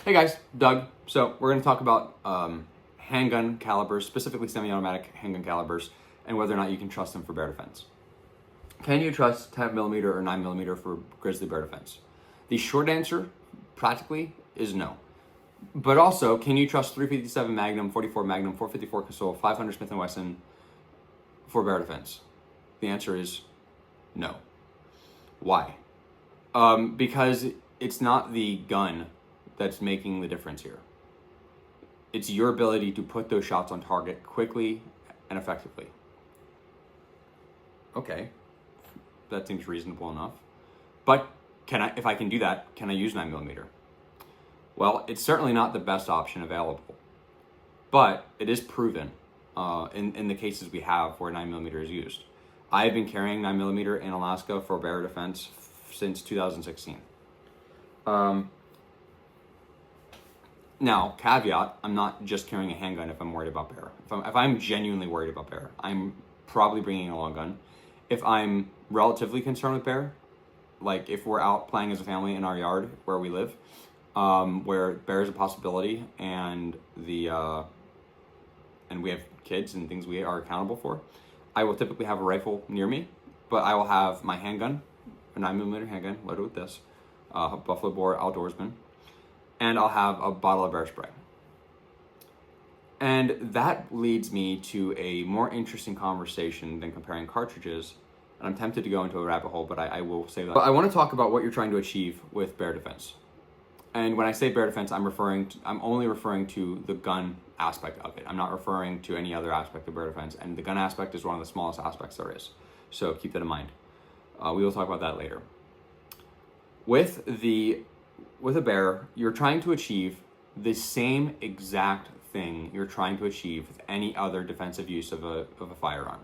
Hey guys, Doug. So we're going to talk about handgun calibers, specifically semi-automatic handgun calibers, and whether or not you can trust them for bear defense. Can you trust 10mm or 9mm for grizzly bear defense? The short answer, practically, is no. But also, can you trust 357 Magnum, 44 Magnum, 454 Casull, 500 Smith & Wesson for bear defense? The answer is no. Why? Because it's not the gun that's making the difference here. It's your ability to put those shots on target quickly and effectively. Okay, that seems reasonable enough. But if I can do that, can I use 9mm? Well, it's certainly not the best option available, but it is proven in the cases we have where 9mm is used. I've been carrying 9mm in Alaska for bear defense since 2016. Now, caveat, I'm not just carrying a handgun if I'm worried about bear. If I'm genuinely worried about bear, I'm probably bringing a long gun. If I'm relatively concerned with bear, like if we're out playing as a family in our yard where we live, where bear is a possibility and we have kids and things we are accountable for, I will typically have a rifle near me, but I will have my handgun, a 9mm handgun loaded with this, Buffalo Bore Outdoorsman, and I'll have a bottle of bear spray. And that leads me to a more interesting conversation than comparing cartridges. And I'm tempted to go into a rabbit hole, but I will say that. But I want to talk about what you're trying to achieve with bear defense. And when I say bear defense, I'm only referring to the gun aspect of it. I'm not referring to any other aspect of bear defense. And the gun aspect is one of the smallest aspects there is. So keep that in mind. We will talk about that later. With a bear, you're trying to achieve the same exact thing you're trying to achieve with any other defensive use of a firearm.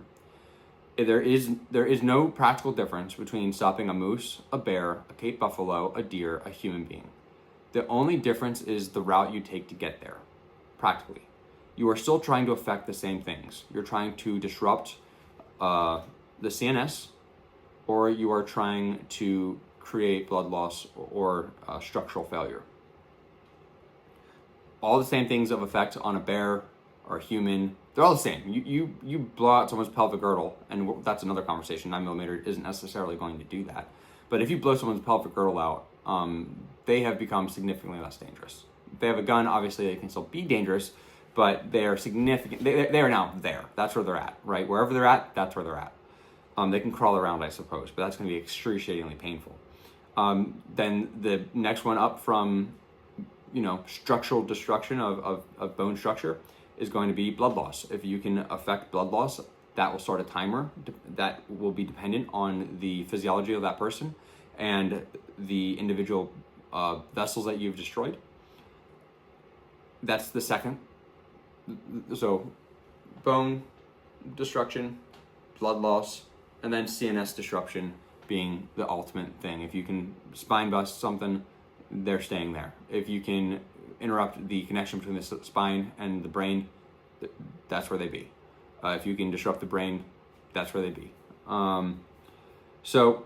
There is no practical difference between stopping a moose, a bear, a Cape buffalo, a deer, a human being. The only difference is the route you take to get there, practically. You are still trying to affect the same things. You're trying to disrupt the CNS, or you are trying to create blood loss or structural failure. All the same things of effect on a bear or a human, they're all the same. You blow out someone's pelvic girdle, and that's another conversation. 9mm isn't necessarily going to do that. But if you blow someone's pelvic girdle out, they have become significantly less dangerous. If they have a gun, obviously they can still be dangerous, but they are significant. They are now there. That's where they're at, right? Wherever they're at, that's where they're at. They can crawl around, I suppose, but that's going to be excruciatingly painful. Then the next one up from, structural destruction of bone structure is going to be blood loss. If you can affect blood loss, that will start a timer that will be dependent on the physiology of that person and the individual vessels that you've destroyed. That's the second. So bone destruction, blood loss, and then CNS disruption being the ultimate thing. If you can spine bust something, they're staying there. If you can interrupt the connection between the spine and the brain, that's where they be. If you can disrupt the brain, that's where they be. So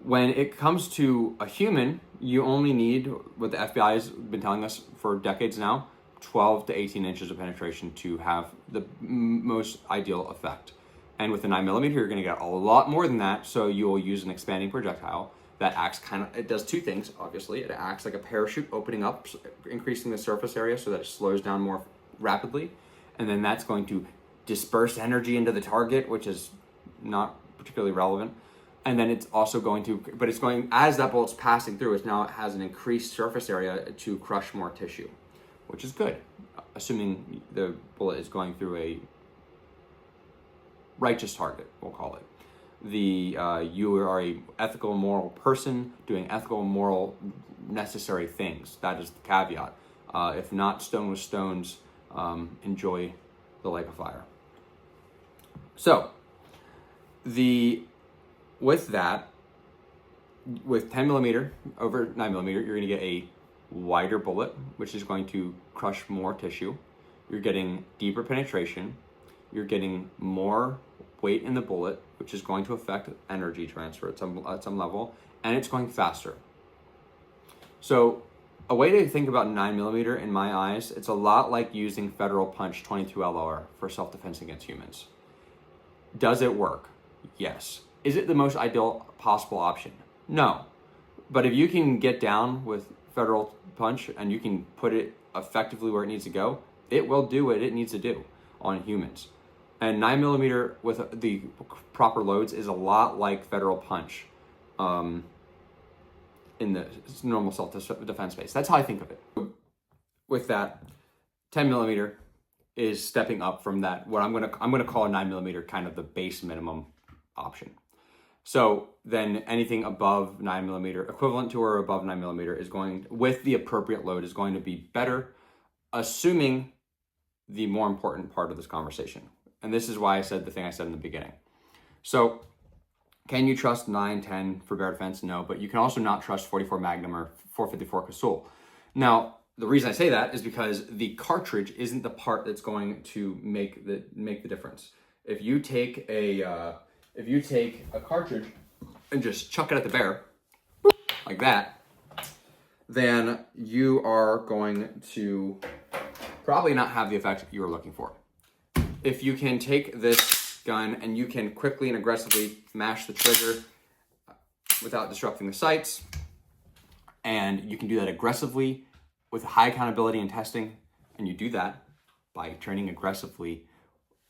when it comes to a human, you only need, what the FBI has been telling us for decades now, 12 to 18 inches of penetration to have the most ideal effect. And with the 9mm, you're going to get a lot more than that. So you will use an expanding projectile that acts it does two things, obviously. It acts like a parachute opening up, increasing the surface area so that it slows down more rapidly. And then that's going to disperse energy into the target, which is not particularly relevant. And then it's also going to, but it's going, as that bullet's passing through, it has an increased surface area to crush more tissue, which is good, assuming the bullet is going through a righteous target, we'll call it. You are a ethical, moral person doing ethical, moral, necessary things. That is the caveat. If not stone with stones, enjoy the lake of fire. So, with 10mm over 9mm, you're going to get a wider bullet, which is going to crush more tissue. You're getting deeper penetration. You're getting more weight in the bullet, which is going to affect energy transfer at some level, and it's going faster. So a way to think about 9mm in my eyes, it's a lot like using Federal Punch 22 LR for self-defense against humans. Does it work? Yes. Is it the most ideal possible option? No. But if you can get down with Federal Punch and you can put it effectively where it needs to go, it will do what it needs to do on humans. And 9mm with the proper loads is a lot like Federal Punch in the normal self-defense space. That's how I think of it. With that, 10mm is stepping up from that. What I'm gonna call a 9mm kind of the base minimum option. So then anything above 9mm, equivalent to or above 9mm, is going, with the appropriate load, is going to be better, assuming the more important part of this conversation. And this is why I said the thing I said in the beginning. So can you trust 9-10 for bear defense? No, but you can also not trust 44 Magnum or 454 Casull. Now, the reason I say that is because the cartridge isn't the part that's going to make the difference. If you take a cartridge and just chuck it at the bear, like that, then you are going to probably not have the effect you were looking for. If you can take this gun and you can quickly and aggressively mash the trigger without disrupting the sights, and you can do that aggressively with high accountability and testing, and you do that by training aggressively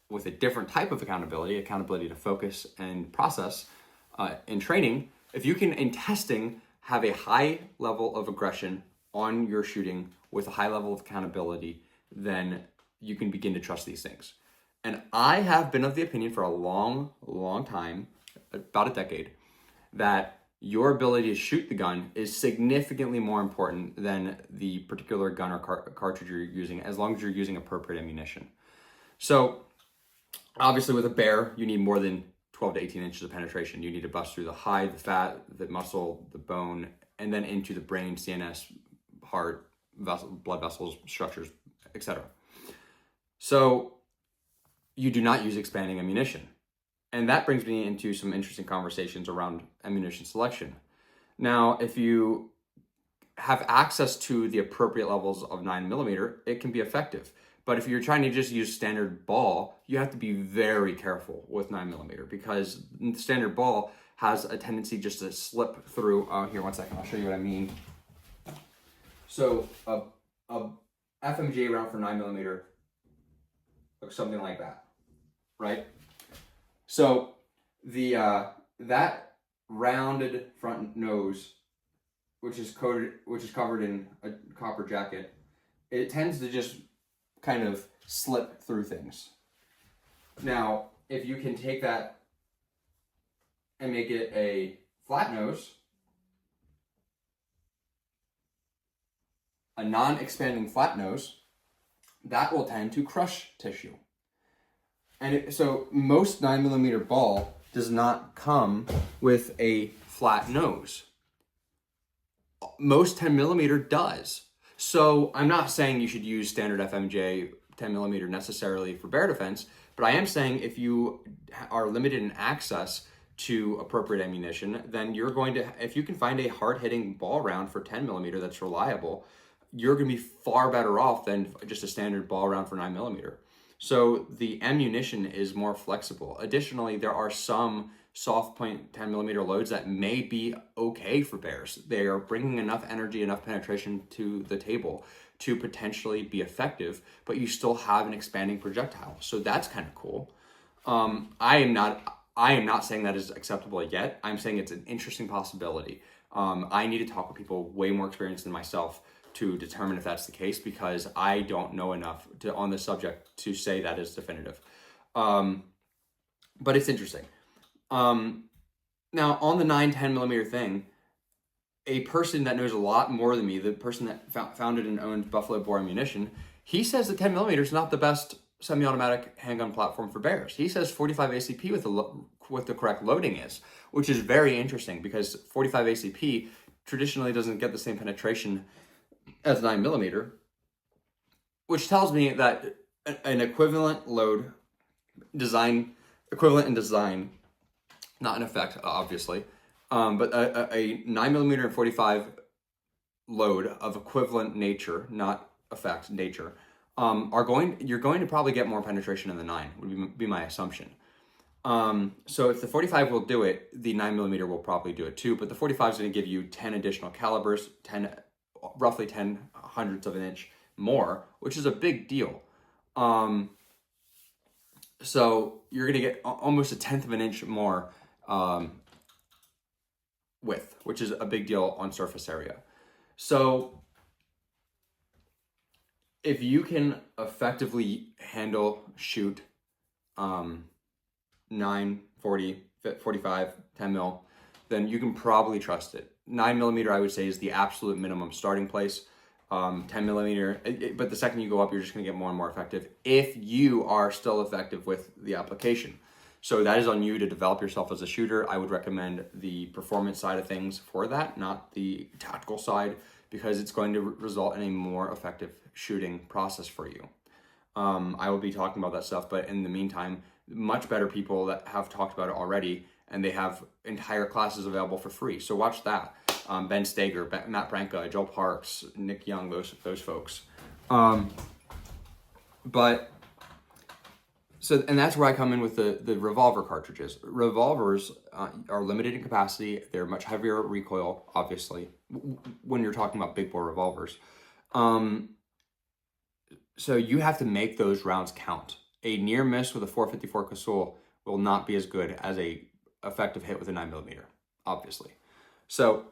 with a different type of accountability to focus and process in training, if you can, in testing, have a high level of aggression on your shooting with a high level of accountability, then you can begin to trust these things. And I have been of the opinion for a long, long time, about a decade, that your ability to shoot the gun is significantly more important than the particular gun or cartridge you're using, as long as you're using appropriate ammunition. So obviously with a bear, you need more than 12 to 18 inches of penetration. You need to bust through the hide, the fat, the muscle, the bone, and then into the brain, CNS, heart, blood vessels, structures, etc. So you do not use expanding ammunition. And that brings me into some interesting conversations around ammunition selection. Now, if you have access to the appropriate levels of 9mm, it can be effective. But if you're trying to just use standard ball, you have to be very careful with 9mm, because the standard ball has a tendency just to slip through. Here, one second, I'll show you what I mean. So a FMJ round for 9mm looks something like that, right? So the that rounded front nose, which is covered in a copper jacket, it tends to just kind of slip through things. Now, if you can take that and make it a flat nose, a non-expanding flat nose, that will tend to crush tissue. And so most 9mm ball does not come with a flat nose. Most 10mm does. So I'm not saying you should use standard FMJ 10mm necessarily for bear defense, but I am saying if you are limited in access to appropriate ammunition, then you're going to, if you can find a hard-hitting ball round for 10mm that's reliable, you're going to be far better off than just a standard ball round for 9mm. So the ammunition is more flexible. Additionally, there are some soft point 10mm loads that may be okay for bears. They are bringing enough energy, enough penetration to the table to potentially be effective, but you still have an expanding projectile. So that's kind of cool. I am not saying that is acceptable yet. I'm saying it's an interesting possibility. I need to talk with people way more experienced than myself to determine if that's the case, because I don't know enough on this subject to say that is definitive. But it's interesting. Now, on the 9-10mm thing, a person that knows a lot more than me, the person that founded and owned Buffalo Bore Ammunition, he says that 10mm is not the best semi-automatic handgun platform for bears. He says 45 ACP with the correct loading is, which is very interesting, because 45 ACP traditionally doesn't get the same penetration as 9mm, which tells me that an equivalent load, equivalent in design, not in effect, obviously, but a 9mm and 45 load of equivalent nature, not effect, nature, you're going to probably get more penetration in the 9, would be my assumption. So if the 45 will do it, the 9mm will probably do it too, but the 45 is going to give you 10 additional calibers, roughly 10 hundredths of an inch more, which is a big deal. So you're going to get almost a 1/10 of an inch more width, which is a big deal on surface area. So if you can effectively shoot 9, 40, 45, 10 mil, then you can probably trust it. 9mm, I would say, is the absolute minimum starting place. 10mm, but the second you go up, you're just going to get more and more effective if you are still effective with the application. So that is on you to develop yourself as a shooter. I would recommend the performance side of things for that, not the tactical side, because it's going to result in a more effective shooting process for you. I will be talking about that stuff, but in the meantime, much better people that have talked about it already, and they have entire classes available for free. So watch that. Ben Steger, Matt Branca, Joel Parks, Nick Young, those folks. And that's where I come in with the revolver cartridges. Revolvers are limited in capacity. They're much heavier recoil, obviously, when you're talking about big bore revolvers. So you have to make those rounds count. A near miss with a 454 Casull will not be as good as a effective hit with a 9mm, obviously. So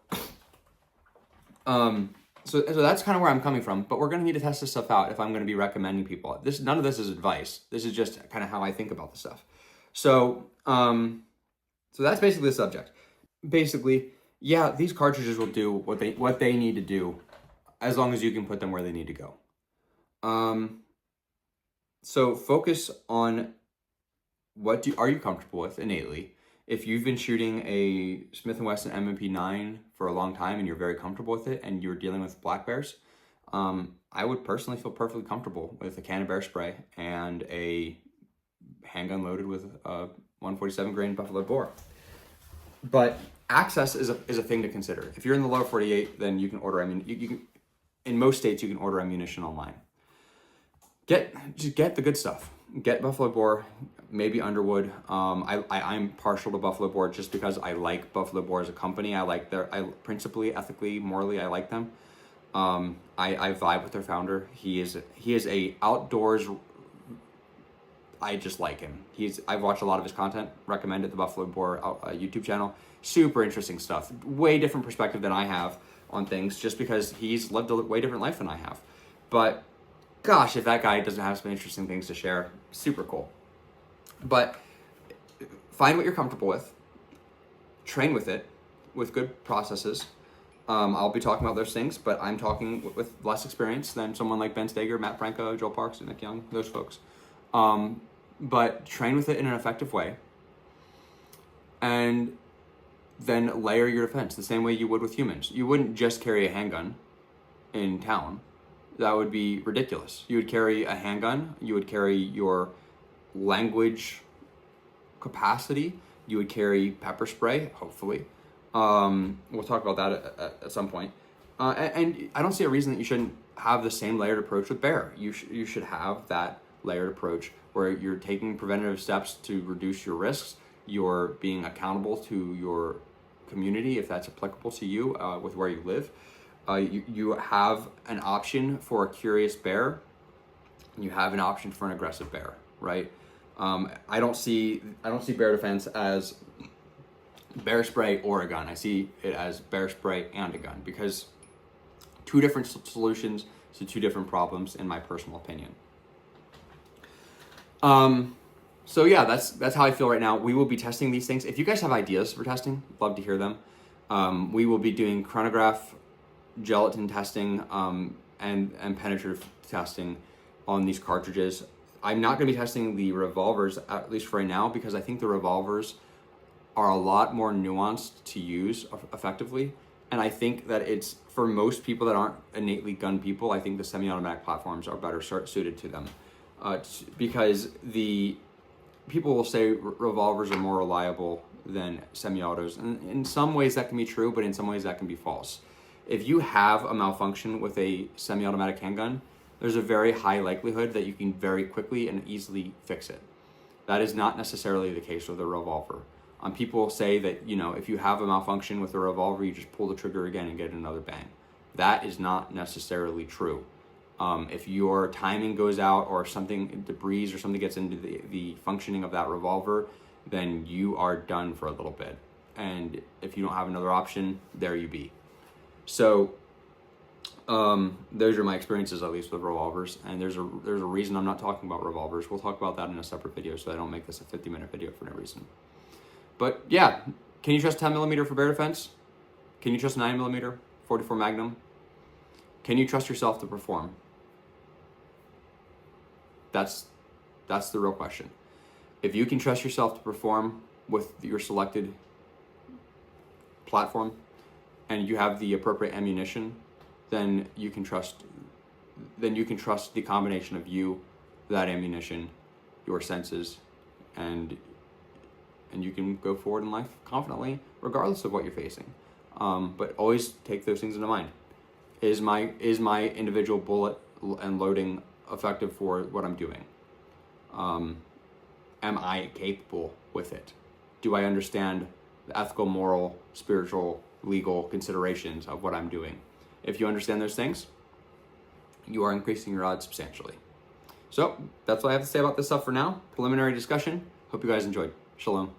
that's kind of where I'm coming from, but we're going to need to test this stuff out if I'm going to be recommending people. None of this is advice. This is just kind of how I think about the stuff. So that's basically the subject. Basically, yeah, these cartridges will do what they need to do as long as you can put them where they need to go. So focus on are you comfortable with innately. If you've been shooting a Smith & Wesson M&P 9 for a long time and you're very comfortable with it and you're dealing with black bears, I would personally feel perfectly comfortable with a can of bear spray and a handgun loaded with a 147 grain Buffalo bore. But access is a thing to consider. If you're in the lower 48, then you can order in most states you can order ammunition online. Just get the good stuff. Get Buffalo bore, maybe Underwood. I'm partial to Buffalo bore just because I like Buffalo bore as a company. I principally, ethically, morally, I like them. I vibe with their founder. He is a outdoors. I just like him. I've watched a lot of his content. Recommended the Buffalo Bore YouTube channel. Super interesting stuff. Way different perspective than I have on things, just because he's lived a way different life than I have. But gosh, if that guy doesn't have some interesting things to share, super cool. But find what you're comfortable with. Train with it, with good processes. I'll be talking about those things, but I'm talking with less experience than someone like Ben Steger, Matt Branca, Joel Parks, and Nick Young, those folks. But train with it in an effective way. And then layer your defense the same way you would with humans. You wouldn't just carry a handgun in town. That would be ridiculous. You would carry a handgun, you would carry your language capacity, you would carry pepper spray, hopefully. We'll talk about that at some point. And I don't see a reason that you shouldn't have the same layered approach with bear. You should have that layered approach where you're taking preventative steps to reduce your risks, you're being accountable to your community if that's applicable to you with where you live. You have an option for a curious bear. You have an option for an aggressive bear, right? I don't see bear defense as bear spray or a gun. I see it as bear spray and a gun, because two different solutions to two different problems, in my personal opinion. So yeah, that's how I feel right now. We will be testing these things. If you guys have ideas for testing, love to hear them. We will be doing chronograph, gelatin testing, and penetrative testing on these cartridges. I'm not going to be testing the revolvers, at least for right now, because I think the revolvers are a lot more nuanced to use effectively. And I think that it's, for most people that aren't innately gun people, I think the semi-automatic platforms are better suited to them. Because the people will say revolvers are more reliable than semi-autos. And in some ways that can be true, but in some ways that can be false. If you have a malfunction with a semi-automatic handgun, there's a very high likelihood that you can very quickly and easily fix it. That is not necessarily the case with a revolver. People say that, if you have a malfunction with a revolver, you just pull the trigger again and get another bang. That is not necessarily true. If your timing goes out or something, debris or something gets into the functioning of that revolver, then you are done for a little bit. And if you don't have another option, there you be. So those are my experiences, at least with revolvers. And there's a reason I'm not talking about revolvers. We'll talk about that in a separate video, so I don't make this a 50-minute video for no reason. But yeah, can you trust 10mm for bear defense? Can you trust 9mm, 44 Magnum? Can you trust yourself to perform? That's the real question. If you can trust yourself to perform with your selected platform and you have the appropriate ammunition, then you can trust the combination of you, that ammunition, your senses, and you can go forward in life confidently, regardless of what you're facing. But always take those things into mind. Is my individual bullet and loading effective for what I'm doing? Am I capable with it? Do I understand the ethical, moral, spiritual, legal considerations of what I'm doing? If you understand those things, you are increasing your odds substantially. So that's what I have to say about this stuff for now. Preliminary discussion. Hope you guys enjoyed. Shalom.